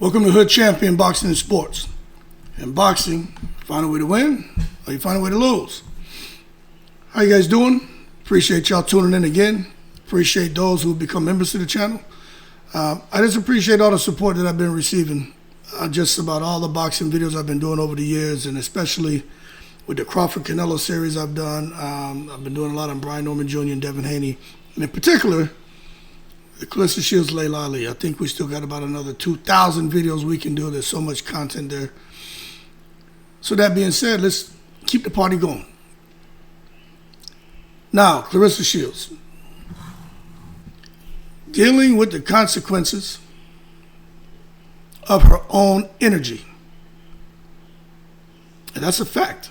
Welcome to Hood Champion Boxing and Sports. In boxing, find a way to win or you find a way to lose. How you guys doing? Appreciate y'all tuning in again. Appreciate those who become members of the channel. I just appreciate all the support that I've been receiving. Just about all the boxing videos I've been doing over the years, and especially with the Crawford Canelo series I've done. I've been doing a lot on Brian Norman Jr. and Devin Haney, and in particular, the Claressa Shields, Laila Ali. I think we still got about another 2,000 videos we can do. There's so much content there. So that being said, let's keep the party going. Now, Claressa Shields. Dealing with the consequences of her own energy. And that's a fact.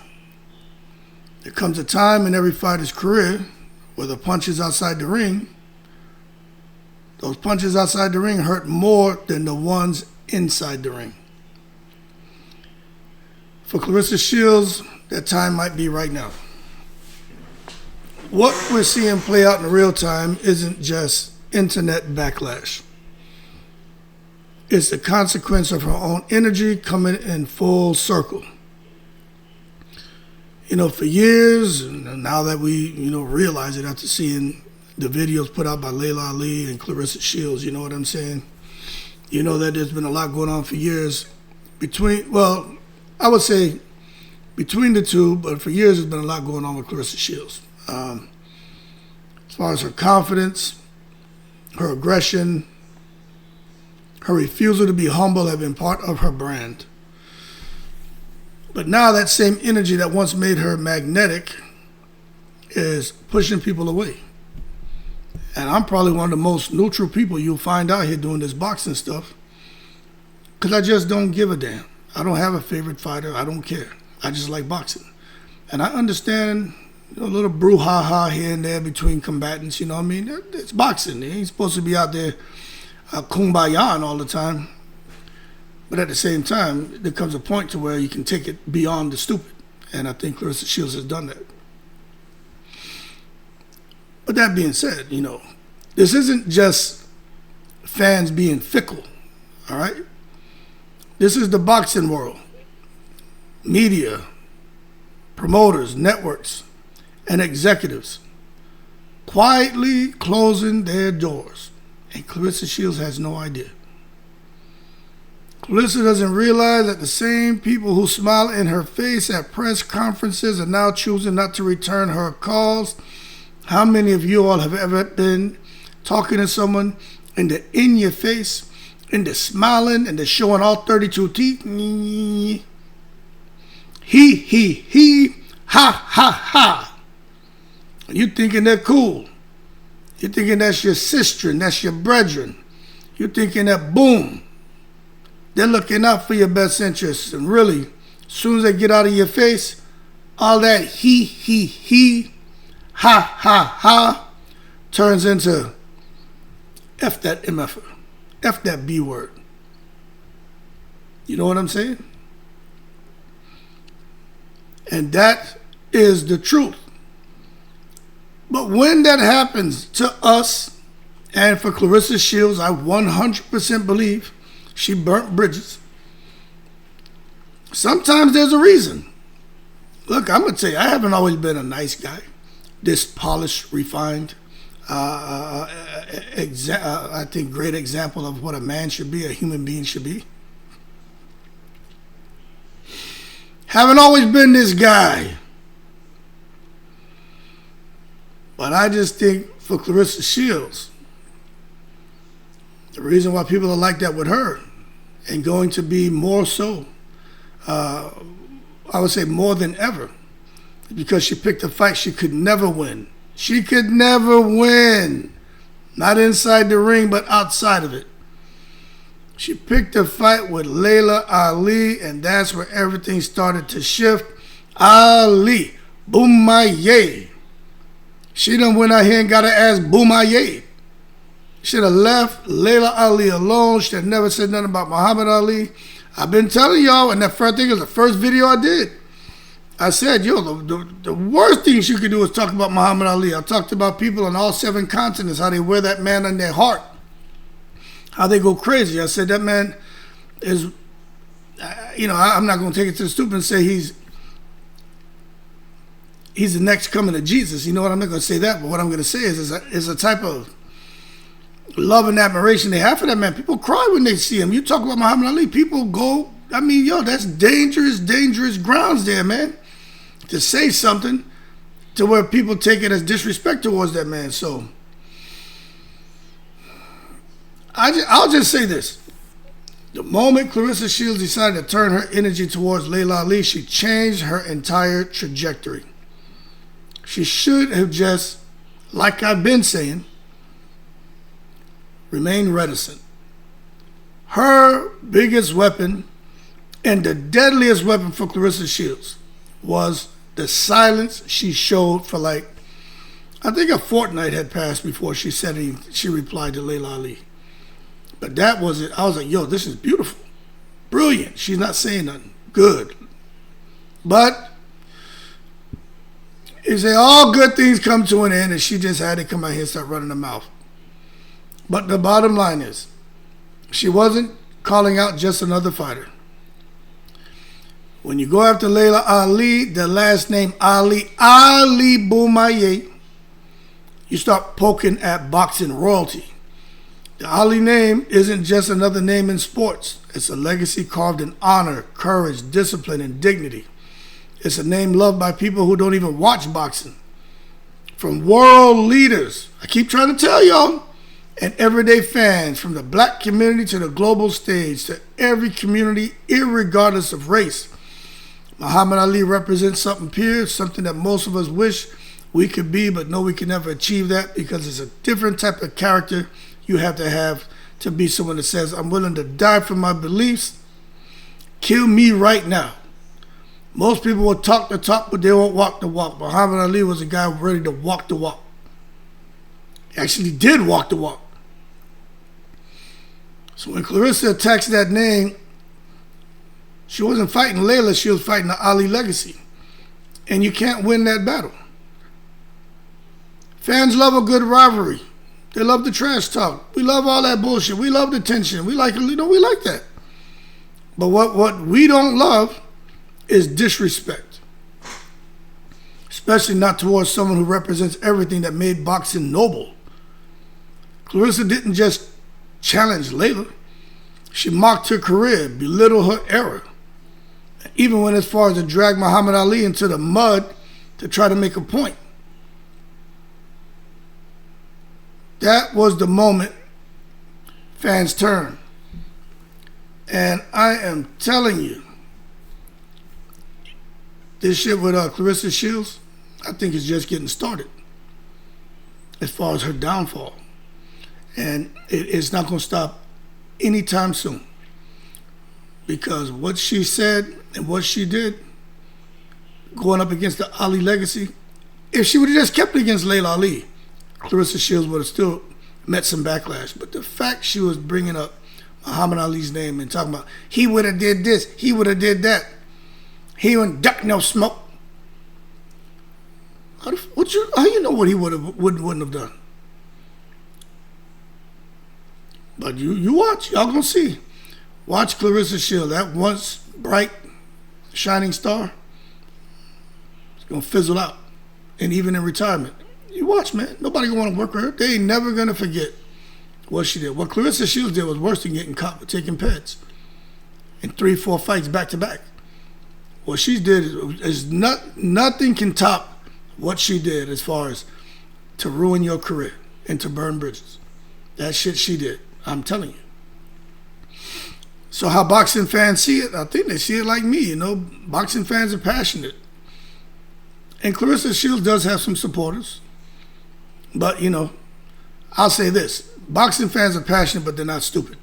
There comes a time in every fighter's career where the punches outside the ring, those punches outside the ring hurt more than the ones inside the ring. For Claressa Shields, that time might be right now. What we're seeing play out in real time isn't just internet backlash. It's the consequence of her own energy coming in full circle. You know, for years, and now that we, realize it after seeing the videos put out by Laila Ali and Claressa Shields, you know what I'm saying? You know that there's been a lot going on for years I would say between the two, but for years there's been a lot going on with Claressa Shields. As far as her confidence, her aggression, her refusal to be humble have been part of her brand. But now that same energy that once made her magnetic is pushing people away. And I'm probably one of the most neutral people you'll find out here doing this boxing stuff, because I just don't give a damn. I don't have a favorite fighter. I don't care. I just like boxing. And I understand a little brouhaha here and there between combatants, you know what I mean? It's boxing. They ain't supposed to be out there kumbayaing all the time. But at the same time, there comes a point to where you can take it beyond the stupid. And I think Claressa Shields has done that. But that being said, this isn't just fans being fickle, all right? This is the boxing world. Media, promoters, networks, and executives quietly closing their doors. And Claressa Shields has no idea. Claressa doesn't realize that the same people who smile in her face at press conferences are now choosing not to return her calls. How many of you all have ever been talking to someone and they're in your face and they're smiling and they're showing all 32 teeth? He, ha, ha, ha. And you thinking they're cool. You're thinking that's your sister and that's your brethren. You're thinking that, boom, they're looking out for your best interests. And really, as soon as they get out of your face, all that he, ha, ha, ha, turns into F that MF, F that B word. You know what I'm saying? And that is the truth. But when that happens to us, and for Claressa Shields, I 100% believe she burnt bridges. Sometimes there's a reason. Look, I'm going to tell you, I haven't always been a nice guy. This polished, refined, I think great example of what a man should be, a human being should be. Haven't always been this guy. But I just think for Claressa Shields, the reason why people are like that with her, and going to be more so, I would say more than ever, because she picked a fight she could never win. She could never win. Not inside the ring, but outside of it. She picked a fight with Laila Ali, and that's where everything started to shift. Ali, Boomaye. She done went out here and got her ass Boomaye. Should have left Laila Ali alone. Should have never said nothing about Muhammad Ali. I've been telling y'all, and that first thing was the first video I did. I said, the worst thing she could do is talk about Muhammad Ali. I talked about people on all 7 continents, how they wear that man in their heart, how they go crazy. I said, that man is, I'm not going to take it to the stupid and say he's the next coming of Jesus. You know what? I'm not going to say that, but what I'm going to say is a type of love and admiration they have for that man. People cry when they see him. You talk about Muhammad Ali, people go, that's dangerous grounds there, man. To say something to where people take it as disrespect towards that man. So I'll just say this. The moment Claressa Shields decided to turn her energy towards Laila Ali, she changed her entire trajectory. She should have just, like I've been saying, remained reticent. Her biggest weapon and the deadliest weapon for Claressa Shields was the silence she showed for I think a fortnight had passed before she replied to Laila Ali. But that was it. I was like, yo, this is beautiful. Brilliant. She's not saying nothing. Good. But is that all good things come to an end, and she just had to come out here and start running her mouth. But the bottom line is, she wasn't calling out just another fighter. When you go after Laila Ali, the last name Ali Boumaye, you start poking at boxing royalty. The Ali name isn't just another name in sports. It's a legacy carved in honor, courage, discipline, and dignity. It's a name loved by people who don't even watch boxing. From world leaders, I keep trying to tell y'all, and everyday fans, from the black community to the global stage, to every community, irregardless of race. Muhammad Ali represents something pure, something that most of us wish we could be, but know we can never achieve that because it's a different type of character you have to be someone that says, I'm willing to die for my beliefs. Kill me right now. Most people will talk the talk, but they won't walk the walk. Muhammad Ali was a guy ready to walk the walk. He actually did walk the walk. So when Claressa attacks that name, she wasn't fighting Laila, she was fighting the Ali legacy. And you can't win that battle. Fans love a good rivalry. They love the trash talk. We love all that bullshit. We love the tension. We like that. But what we don't love is disrespect. Especially not towards someone who represents everything that made boxing noble. Claressa didn't just challenge Laila. She mocked her career, belittled her era. Even went as far as to drag Muhammad Ali into the mud to try to make a point. That was the moment fans turned. And I am telling you, this shit with Claressa Shields, I think it's just getting started as far as her downfall. And it's not going to stop anytime soon. Because what she said and what she did, going up against the Ali legacy, if she would have just kept it against Laila Ali, Claressa Shields would have still met some backlash. But the fact she was bringing up Muhammad Ali's name and talking about, he would have did this, he would have did that, he wouldn't duck no smoke. How you know what he wouldn't have done? But you watch, y'all gonna see. Watch Claressa Shields, that once bright, shining star, it's gonna fizzle out. And even in retirement. You watch, man. Nobody gonna want to work with her. They ain't never gonna forget what she did. What Claressa Shields did was worse than getting caught with taking peds in 3-4 fights back to back. What she did is nothing can top what she did as far as to ruin your career and to burn bridges. That shit she did. I'm telling you. So how boxing fans see it, I think they see it like me. Boxing fans are passionate. And Claressa Shields does have some supporters. But, I'll say this. Boxing fans are passionate, but they're not stupid.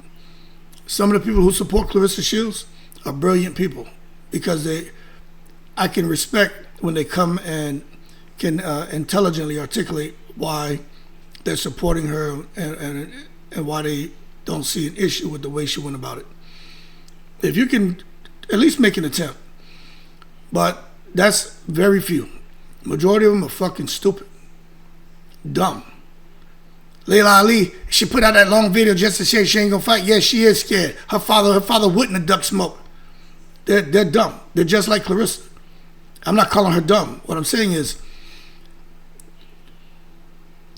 Some of the people who support Claressa Shields are brilliant people because I can respect when they come and can intelligently articulate why they're supporting her and why they don't see an issue with the way she went about it. If you can at least make an attempt. But that's very few. Majority of them are fucking stupid. Dumb. Laila Ali, she put out that long video just to say she ain't gonna fight. Yes, she is scared. Her father wouldn't have ducked smoke. They're dumb. They're just like Claressa. I'm not calling her dumb. What I'm saying is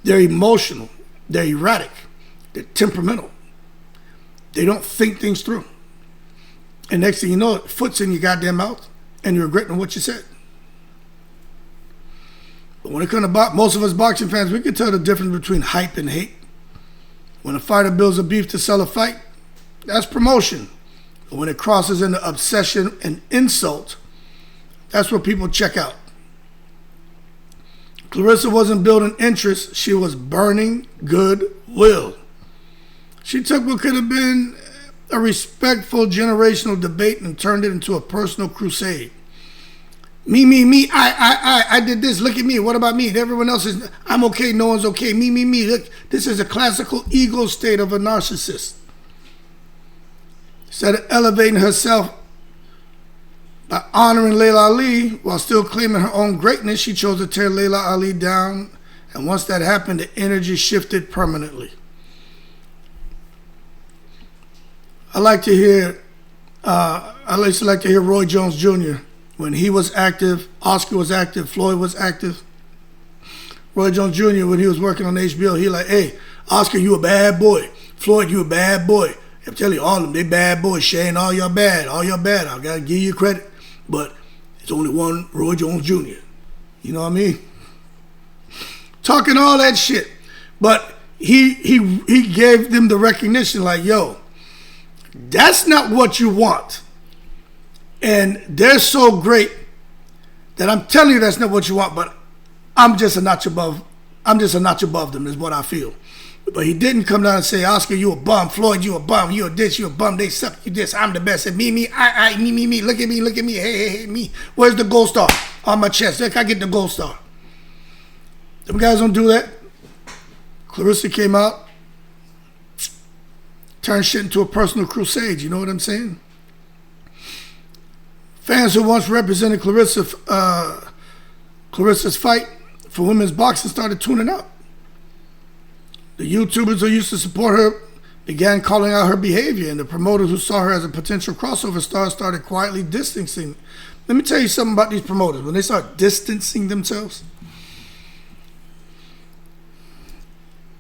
they're emotional. They're erratic. They're temperamental. They don't think things through. And next thing you know, foot's in your goddamn mouth and you're regretting what you said. But when it comes to most of us boxing fans, we can tell the difference between hype and hate. When a fighter builds a beef to sell a fight, that's promotion. But when it crosses into obsession and insult, that's where people check out. Claressa wasn't building interest, she was burning goodwill. She took what could have been a respectful generational debate and turned it into a personal crusade. Me, I did this, look at me, what about me? And everyone else is, I'm okay, no one's okay, me, look. This is a classical ego state of a narcissist. Instead of elevating herself by honoring Laila Ali while still claiming her own greatness, she chose to tear Laila Ali down. And once that happened, the energy shifted permanently. I used to like to hear Roy Jones Jr. When he was active, Oscar was active, Floyd was active. Roy Jones Jr., when he was working on HBO, he like, hey, Oscar, you a bad boy. Floyd, you a bad boy. I'm telling you, all of them, they bad boys. Shane, all y'all bad. I gotta give you credit. But it's only one Roy Jones Jr. You know what I mean? Talking all that shit. But he gave them the recognition like, yo, that's not what you want. And they're so great that I'm telling you that's not what you want, but I'm just a notch above them is what I feel. But he didn't come down and say, Oscar, you a bum. Floyd, you a bum. You a this, you a bum. They suck, you this. I'm the best. And me, I, me. Look at me. Hey, me. Where's the gold star? On my chest. Look, I get the gold star. Them guys don't do that. Claressa came out, turned shit into a personal crusade. You know what I'm saying? Fans who once represented Claressa's fight for women's boxing started tuning out. The YouTubers who used to support her began calling out her behavior, and the promoters who saw her as a potential crossover star started quietly distancing. Let me tell you something about these promoters. When they start distancing themselves,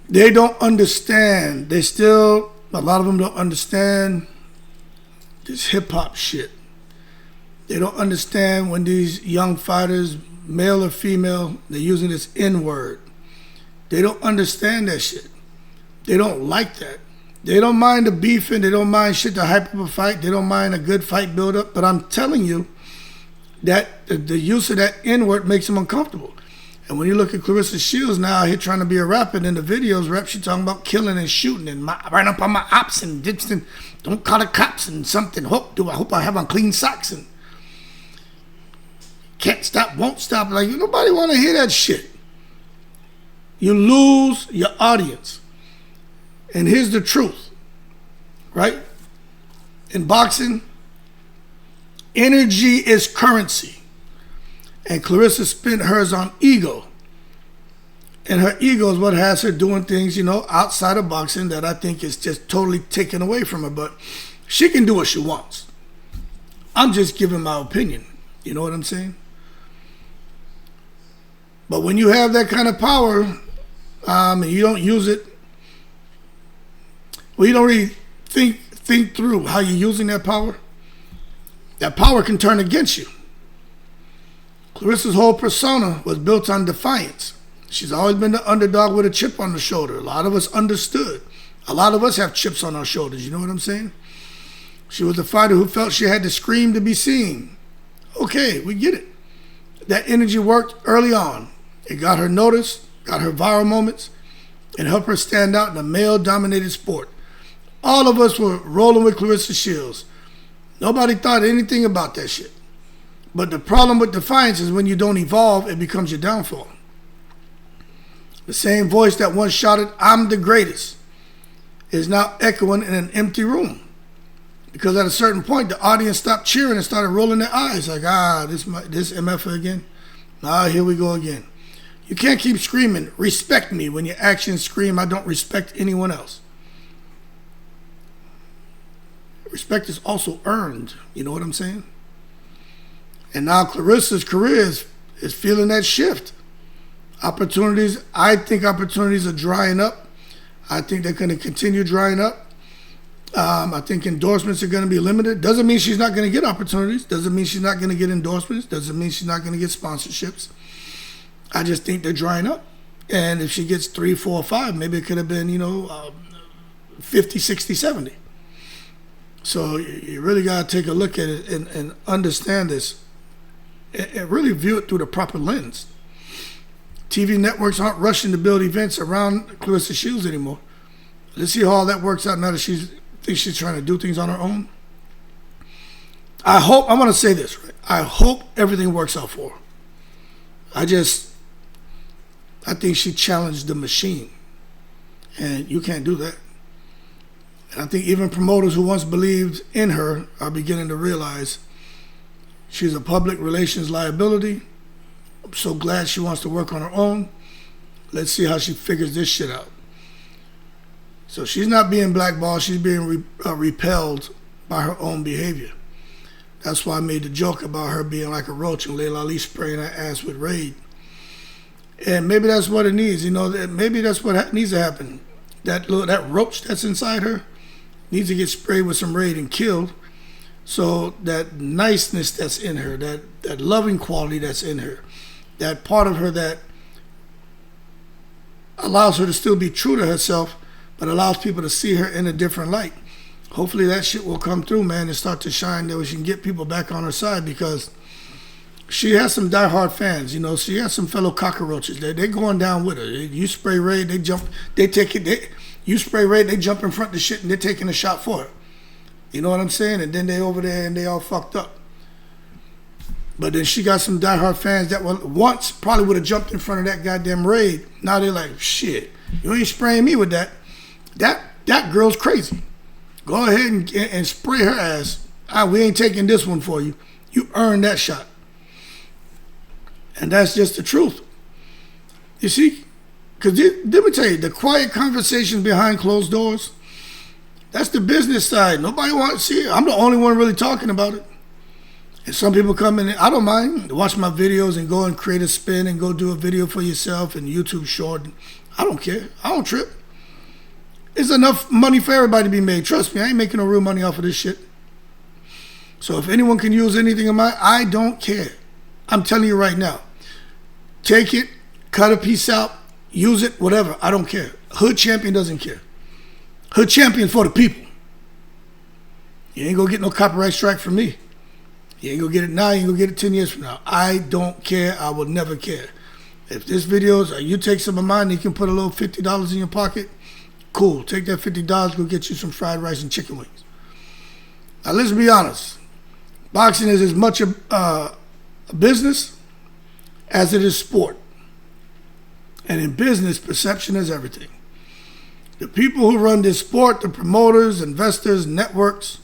they don't understand. A lot of them don't understand this hip-hop shit. They don't understand when these young fighters, male or female, they're using this N-word. They don't understand that shit. They don't like that. They don't mind the beefing. They don't mind shit to hype up a fight. They don't mind a good fight build-up. But I'm telling you that the use of that N-word makes them uncomfortable. And when you look at Claressa Shields now here trying to be a rapper, and in the videos, she talking about killing and shooting and right up on my ops and dips and don't call the cops and something. I hope I have on clean socks and can't stop, won't stop. Like, nobody want to hear that shit. You lose your audience. And here's the truth, right? In boxing, energy is currency. And Claressa spent hers on ego. And her ego is what has her doing things, outside of boxing that I think is just totally taken away from her. But she can do what she wants. I'm just giving my opinion. You know what I'm saying? But when you have that kind of power, and you don't use it, you don't really think through how you're using that power can turn against you. Claressa's whole persona was built on defiance. She's always been the underdog with a chip on the shoulder. A lot of us understood. A lot of us have chips on our shoulders, you know what I'm saying? She was a fighter who felt she had to scream to be seen. Okay, we get it. That energy worked early on. It got her noticed, got her viral moments, and helped her stand out in a male-dominated sport. All of us were rolling with Claressa Shields. Nobody thought anything about that shit. But the problem with defiance is when you don't evolve, it becomes your downfall. The same voice that once shouted, "I'm the greatest," is now echoing in an empty room. Because at a certain point, the audience stopped cheering and started rolling their eyes. Like, this MF again? Here we go again. You can't keep screaming, respect me, when your actions scream, I don't respect anyone else. Respect is also earned. You know what I'm saying? And now Claressa's career is feeling that shift. Opportunities, I think opportunities are drying up. I think they're going to continue drying up. I think endorsements are going to be limited. Doesn't mean she's not going to get opportunities. Doesn't mean she's not going to get endorsements. Doesn't mean she's not going to get sponsorships. I just think they're drying up. And if she gets 3, 4, 5, maybe it could have been, 50, 60, 70. So you really got to take a look at it and understand this and really view it through the proper lens. TV networks aren't rushing to build events around Claressa Shields anymore. Let's see how all that works out now that she thinks she's trying to do things on her own. I want to say this, right? I hope everything works out for her. I think she challenged the machine, and you can't do that. And I think even promoters who once believed in her are beginning to realize she's a public relations liability. I'm so glad she wants to work on her own. Let's see how she figures this shit out. So she's not being blackballed. She's being repelled by her own behavior. That's why I made the joke about her being like a roach and Laila Ali spraying her ass with Raid. And maybe that's what it needs. Maybe that's what needs to happen. That roach that's inside her needs to get sprayed with some Raid and killed. So that niceness that's in her, that loving quality that's in her, that part of her that allows her to still be true to herself, but allows people to see her in a different light. Hopefully that shit will come through, man, and start to shine that she can get people back on her side, because she has some diehard fans. She has some fellow cockroaches. They're going down with her. You spray Raid, they jump, they take it. You spray Raid, they jump in front of the shit and they're taking a shot for her. You know what I'm saying? And then they over there and they all fucked up. But then she got some diehard fans that once probably would have jumped in front of that goddamn Raid. Now they're like, shit, you ain't spraying me with that. That girl's crazy. Go ahead and spray her ass. We ain't taking this one for you. You earned that shot. And that's just the truth. You see? Because let me tell you, the quiet conversations behind closed doors, that's the business side. Nobody wants to see it. I'm the only one really talking about it. And some people come in, I don't mind, watch my videos and go and create a spin and go do a video for yourself and YouTube short. I don't care. I don't trip. There's enough money for everybody to be made. Trust me, I ain't making no real money off of this shit. So if anyone can use anything of mine, I don't care. I'm telling you right now. Take it, cut a piece out, use it, whatever. I don't care. Hood Champion doesn't care. Hood Champion for the people. You ain't gonna get no copyright strike from me. You ain't gonna get it now, you ain't gonna get it 10 years from now. I don't care. I will never care. If this video is, you take some of mine and you can put a little $50 in your pocket, cool. Take that $50, go get you some fried rice and chicken wings. Now let's be honest. Boxing is as much a business as it is sport. And in business, perception is everything. The people who run this sport, the promoters, investors, networks,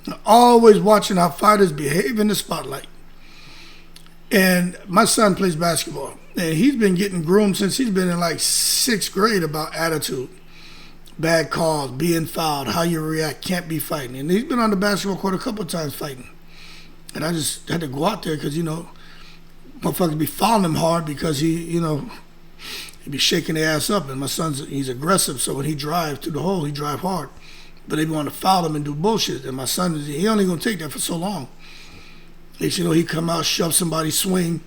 are always watching how fighters behave in the spotlight. And my son plays basketball, and he's been getting groomed since he's been in like 6th grade about attitude, bad calls, being fouled, how you react, can't be fighting. And he's been on the basketball court a couple of times fighting. And I just had to go out there because, motherfuckers be fouling him hard because he be shaking their ass up. And my he's aggressive, so when he drives through the hole, he drive hard. But they want to foul him and do bullshit. And my son, he only going to take that for so long. Next he come out, shove somebody, swing,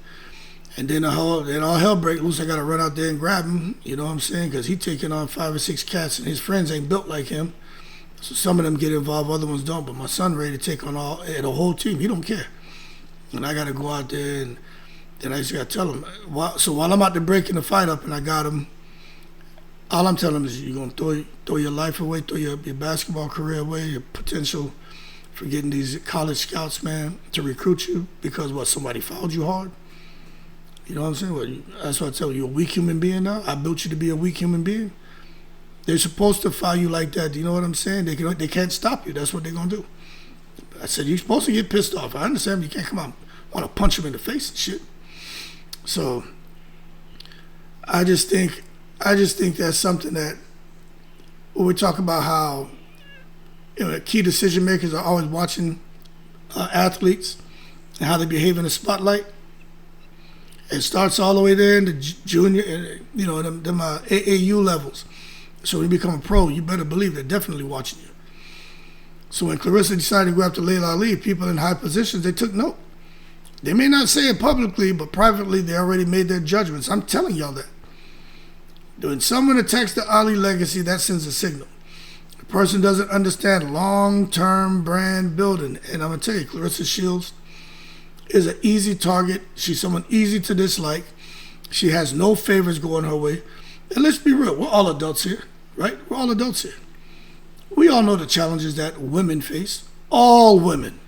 and then all hell break loose. I got to run out there and grab him, you know what I'm saying? Because he's taking on 5 or 6 cats, and his friends ain't built like him. So some of them get involved, other ones don't. But my son ready to take on the whole team. He don't care. And I got to go out there, and then I just got to tell him. So while I'm out there breaking the fight up and I got him, all I'm telling him is you're going to throw your life away, throw your basketball career away, your potential for getting these college scouts, man, to recruit you because, somebody fouled you hard? You know what I'm saying? That's what I tell you. You're a weak human being now? I built you to be a weak human being? They're supposed to foul you like that. You know what I'm saying? They can't stop you. That's what they're going to do. I said, you're supposed to get pissed off. I understand, but you can't come out and want to punch him in the face and shit. So I just think that's something that when we talk about how key decision makers are always watching athletes and how they behave in the spotlight. It starts all the way there in the junior, them AAU levels. So when you become a pro, you better believe they're definitely watching you. So when Claressa decided to go after Laila Ali, people in high positions, they took note. They may not say it publicly, but privately they already made their judgments. I'm telling y'all that. When someone attacks the Ali legacy, that sends a signal. The person doesn't understand long-term brand building. And I'm going to tell you, Claressa Shields is an easy target. She's someone easy to dislike. She has no favors going her way. And let's be real, we're all adults here, right? We're all adults here. We all know the challenges that women face, all women.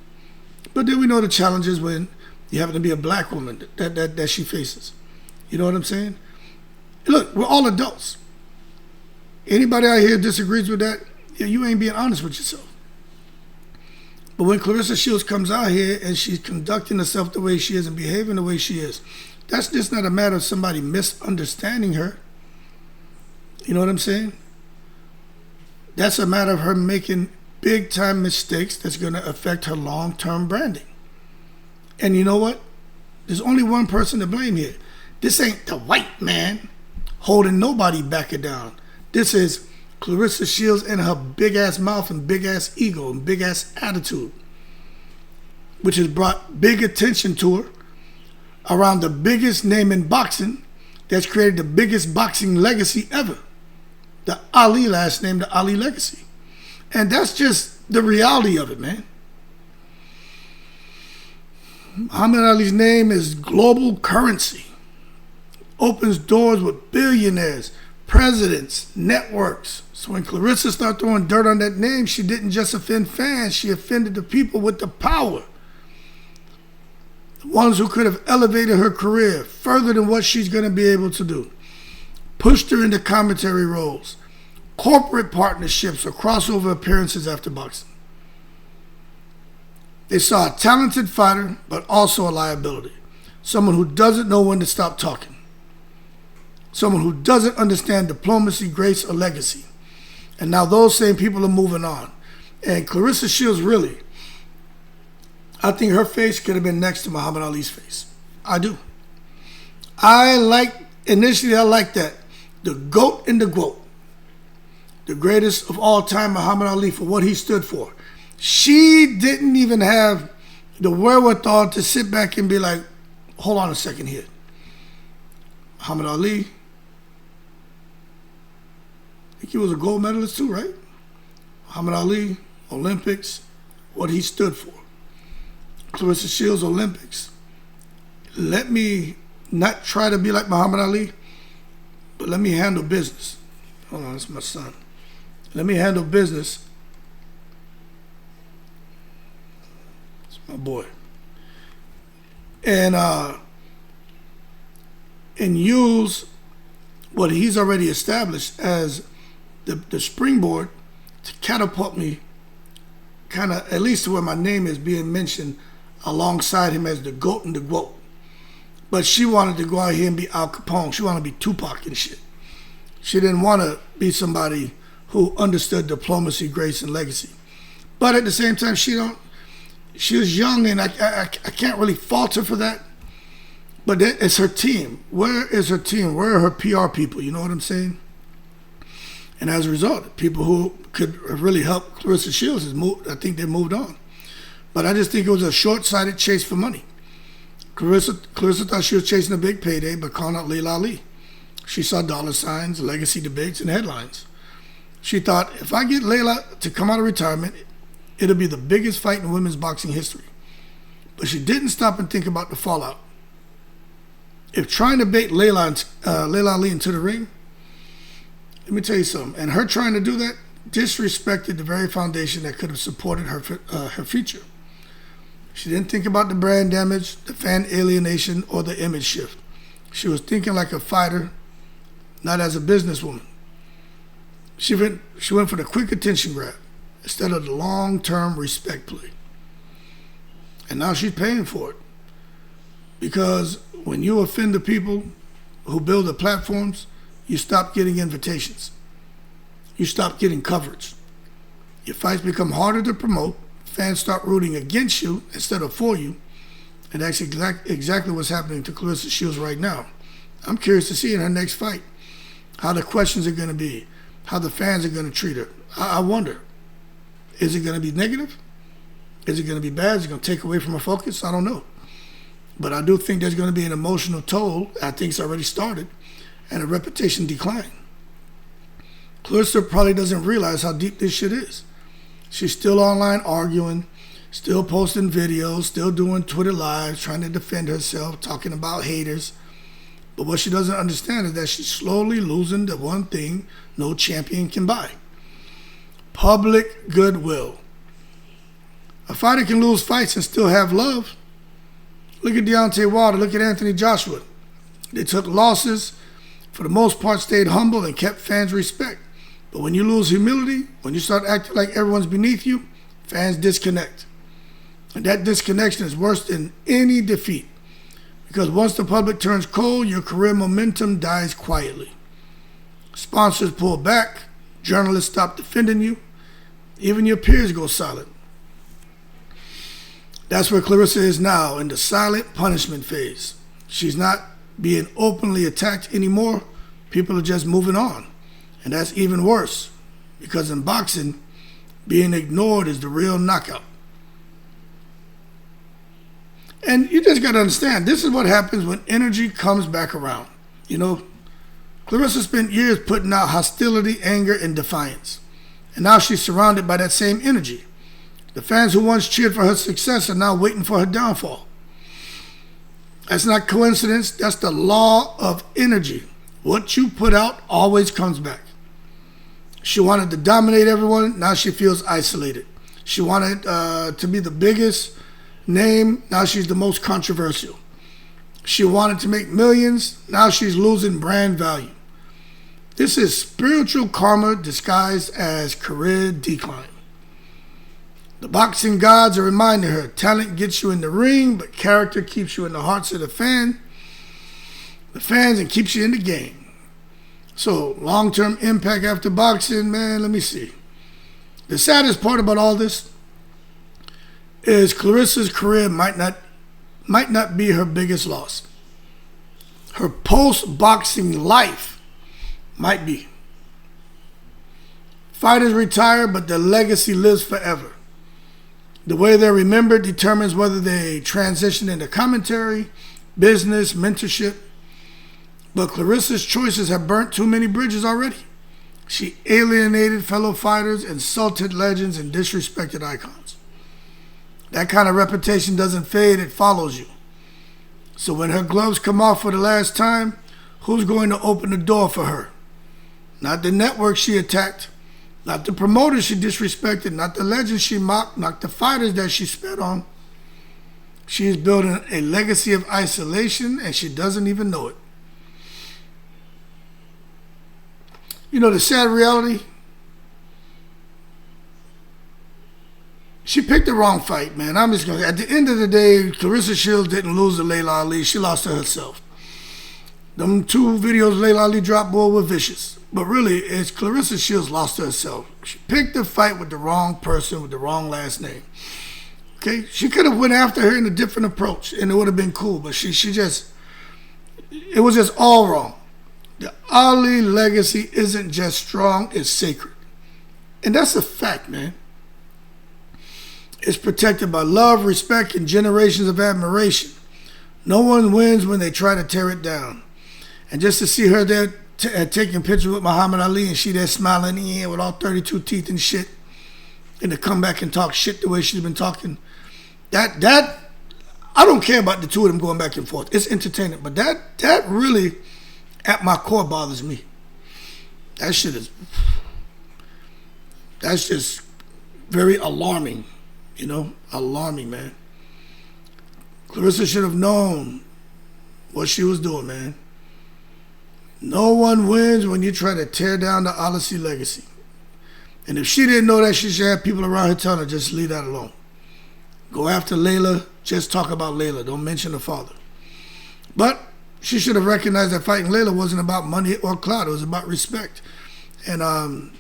But then we know the challenges when you happen to be a black woman that she faces. You know what I'm saying? Look, we're all adults. Anybody out here disagrees with that, you ain't being honest with yourself. But when Claressa Shields comes out here and she's conducting herself the way she is and behaving the way she is, that's just not a matter of somebody misunderstanding her. You know what I'm saying? That's a matter of her making big-time mistakes that's going to affect her long-term branding. And you know what? There's only one person to blame here. This ain't the white man holding nobody back or down. This is Claressa Shields and her big-ass mouth and big-ass ego and big-ass attitude, which has brought big attention to her around the biggest name in boxing that's created the biggest boxing legacy ever. The Ali last name, the Ali legacy. And that's just the reality of it, man. Muhammad Ali's name is global currency. Opens doors with billionaires, presidents, networks. So when Claressa started throwing dirt on that name, she didn't just offend fans, she offended the people with the power. The ones who could have elevated her career further than what she's going to be able to do. Pushed her into commentary roles, corporate partnerships, or crossover appearances after boxing. They saw a talented fighter, but also a liability. Someone who doesn't know when to stop talking. Someone who doesn't understand diplomacy, grace, or legacy. And now those same people are moving on. And Claressa Shields, really, I think her face could have been next to Muhammad Ali's face. I do. Initially I liked that. The GOAT and the GWOAT. The greatest of all time, Muhammad Ali, for what he stood for. She didn't even have the wherewithal to sit back and be like, hold on a second here. Muhammad Ali, I think he was a gold medalist too, right? Muhammad Ali, Olympics, what he stood for. Claressa Shields, Olympics. Let me not try to be like Muhammad Ali, but let me handle business. Hold on, that's my son. Let me handle business. It's my boy. And use what he's already established as the springboard to catapult me kind of at least to where my name is being mentioned alongside him as the GOAT and the GWOAT. But she wanted to go out here and be Al Capone. She wanted to be Tupac and shit. She didn't want to be somebody who understood diplomacy, grace, and legacy. But at the same time, she was young, and I can't really fault her for that. But it's her team. Where is her team? Where are her PR people? You know what I'm saying? And as a result, people who could really help Claressa Shields, I think they moved on. But I just think it was a short-sighted chase for money. Claressa thought she was chasing a big payday, but calling out Laila Ali. She saw dollar signs, legacy debates, and headlines. She thought, if I get Laila to come out of retirement, it'll be the biggest fight in women's boxing history. But she didn't stop and think about the fallout. If trying to bait Laila Ali into the ring, let me tell you something, and her trying to do that disrespected the very foundation that could have supported her future. She didn't think about the brand damage, the fan alienation, or the image shift. She was thinking like a fighter, not as a businesswoman. She went for the quick attention grab instead of the long-term respect play. And now she's paying for it. Because when you offend the people who build the platforms, you stop getting invitations. You stop getting coverage. Your fights become harder to promote. Fans start rooting against you instead of for you. And that's exactly what's happening to Claressa Shields right now. I'm curious to see in her next fight how the questions are going to be, how the fans are going to treat her. I wonder, is it going to be negative? Is it going to be bad? Is it going to take away from her focus? I don't know. But I do think there's going to be an emotional toll. I think it's already started, and a reputation decline. Claressa probably doesn't realize how deep this shit is. She's still online arguing, still posting videos, still doing Twitter lives, trying to defend herself, talking about haters. But what she doesn't understand is that she's slowly losing the one thing no champion can buy: public goodwill. A fighter can lose fights and still have love. Look at Deontay Wilder, look at Anthony Joshua. They took losses, for the most part stayed humble and kept fans' respect. But when you lose humility, when you start acting like everyone's beneath you, fans disconnect. And that disconnection is worse than any defeat. Because once the public turns cold, your career momentum dies quietly. Sponsors pull back, journalists stop defending you, even your peers go silent. That's where Claressa is now, in the silent punishment phase. She's not being openly attacked anymore. People are just moving on. And that's even worse, because in boxing, being ignored is the real knockout. And you just got to understand, this is what happens when energy comes back around. You know, Claressa spent years putting out hostility, anger, and defiance. And now she's surrounded by that same energy. The fans who once cheered for her success are now waiting for her downfall. That's not coincidence. That's the law of energy. What you put out always comes back. She wanted to dominate everyone. Now she feels isolated. She wanted to be the biggest name. Now she's the most controversial. She wanted to make millions. Now she's losing brand value. This is spiritual karma disguised as career decline. The boxing gods are reminding her, talent gets you in the ring, but character keeps you in the hearts of the fans, and keeps you in the game. So, long-term impact after boxing, man, let me see. The saddest part about all this is Claressa's career might not be her biggest loss. Her post-boxing life might be. Fighters retire, but their legacy lives forever. The way they're remembered determines whether they transition into commentary, business, mentorship. But Claressa's choices have burnt too many bridges already. She alienated fellow fighters, insulted legends, and disrespected icons. That kind of reputation doesn't fade, it follows you. So when her gloves come off for the last time, who's going to open the door for her? Not the network she attacked, not the promoters she disrespected, not the legends she mocked, not the fighters that she spat on. She is building a legacy of isolation, and she doesn't even know it. You know, the sad reality, she picked the wrong fight, man. I'm just going to, at the end of the day, Claressa Shields didn't lose to Laila Ali. She lost to herself. Them two videos Laila Ali dropped, boy, were vicious. But really, it's Claressa Shields lost to herself. She picked the fight with the wrong person, with the wrong last name. Okay? She could have went after her in a different approach, and it would have been cool. But she just, it was just all wrong. The Ali legacy isn't just strong, it's sacred. And that's a fact, man. It's protected by love, respect, and generations of admiration. No one wins when they try to tear it down. And just to see her there taking pictures with Muhammad Ali, and she there smiling in with all 32 teeth and shit, and to come back and talk shit the way she's been talking, that I don't care about the two of them going back and forth. It's entertaining, but that really, at my core, bothers me. That shit is, that's just very alarming, you know, alarming, man. Claressa should have known what she was doing, man. No one wins when you try to tear down the Ali legacy. And if she didn't know that, she should have people around her telling her, just leave that alone. Go after Layla, just talk about Layla. Don't mention the father. But she should have recognized that fighting Laila wasn't about money or clout. It was about respect. And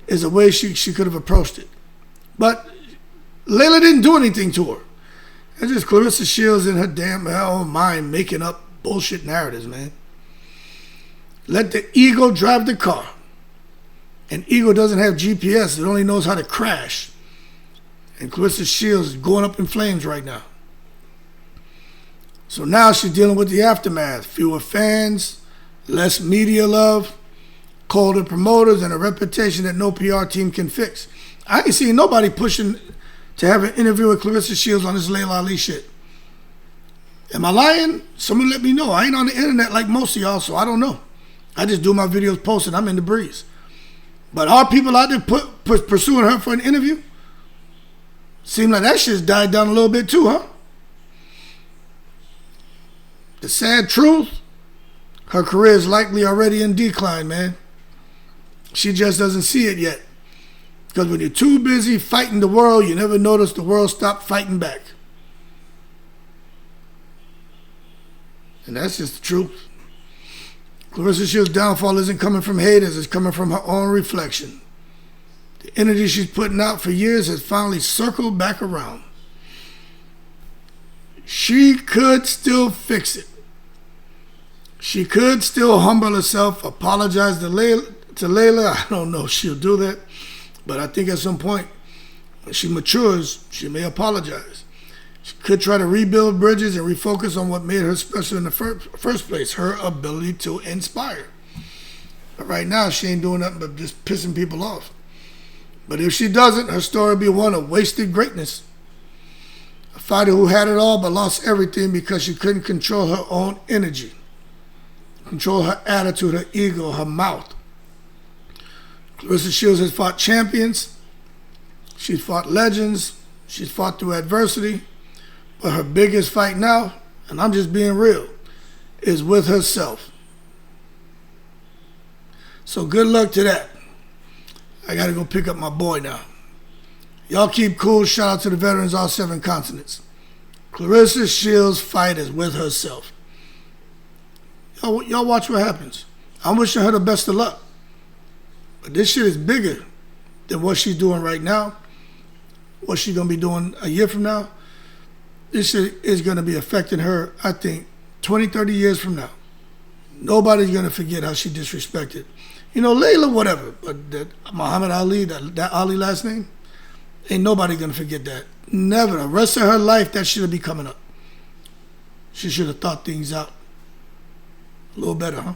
is a way she could have approached it. But Laila didn't do anything to her. It's just Claressa Shields in her own mind making up bullshit narratives, man. Let the ego drive the car. And ego doesn't have GPS. It only knows how to crash. And Claressa Shields is going up in flames right now. So now she's dealing with the aftermath. Fewer fans, less media love, colder promoters, and a reputation that no PR team can fix. I ain't seen nobody pushing to have an interview with Claressa Shields on this Laila Ali shit. Am I lying? Someone let me know. I ain't on the internet like most of y'all, so I don't know. I just do my videos posting. I'm in the breeze. But are people out there pursuing her for an interview? Seem like that shit's died down a little bit too, huh? The sad truth, her career is likely already in decline, man. She just doesn't see it yet. Because when you're too busy fighting the world, you never notice the world stop fighting back. And that's just the truth. Claressa Shields' downfall isn't coming from haters, it's coming from her own reflection. The energy she's putting out for years has finally circled back around. She could still fix it. She could still humble herself, apologize to Laila. I don't know if she'll do that, but I think at some point, when she matures, she may apologize. She could try to rebuild bridges and refocus on what made her special in the first place, her ability to inspire. But right now, she ain't doing nothing but just pissing people off. But if she doesn't, her story will be one of wasted greatness. A fighter who had it all but lost everything because she couldn't control her own energy, control her attitude, her ego, her mouth. Claressa Shields has fought champions. She's fought legends. She's fought through adversity. But her biggest fight now, and I'm just being real, is with herself. So good luck to that. I got to go pick up my boy now. Y'all keep cool. Shout out to the veterans, all 7 continents. Claressa Shields' fight is with herself. Y'all watch what happens. I'm wishing her the best of luck. But this shit is bigger than what she's doing right now, what she's going to be doing a year from now. This shit is going to be affecting her, I think, 20, 30 years from now. Nobody's going to forget how she disrespected. You know, Laila, whatever, but that Muhammad Ali, that Ali last name, ain't nobody going to forget that. Never. The rest of her life, that should be coming up. She should have thought things out a little better, huh?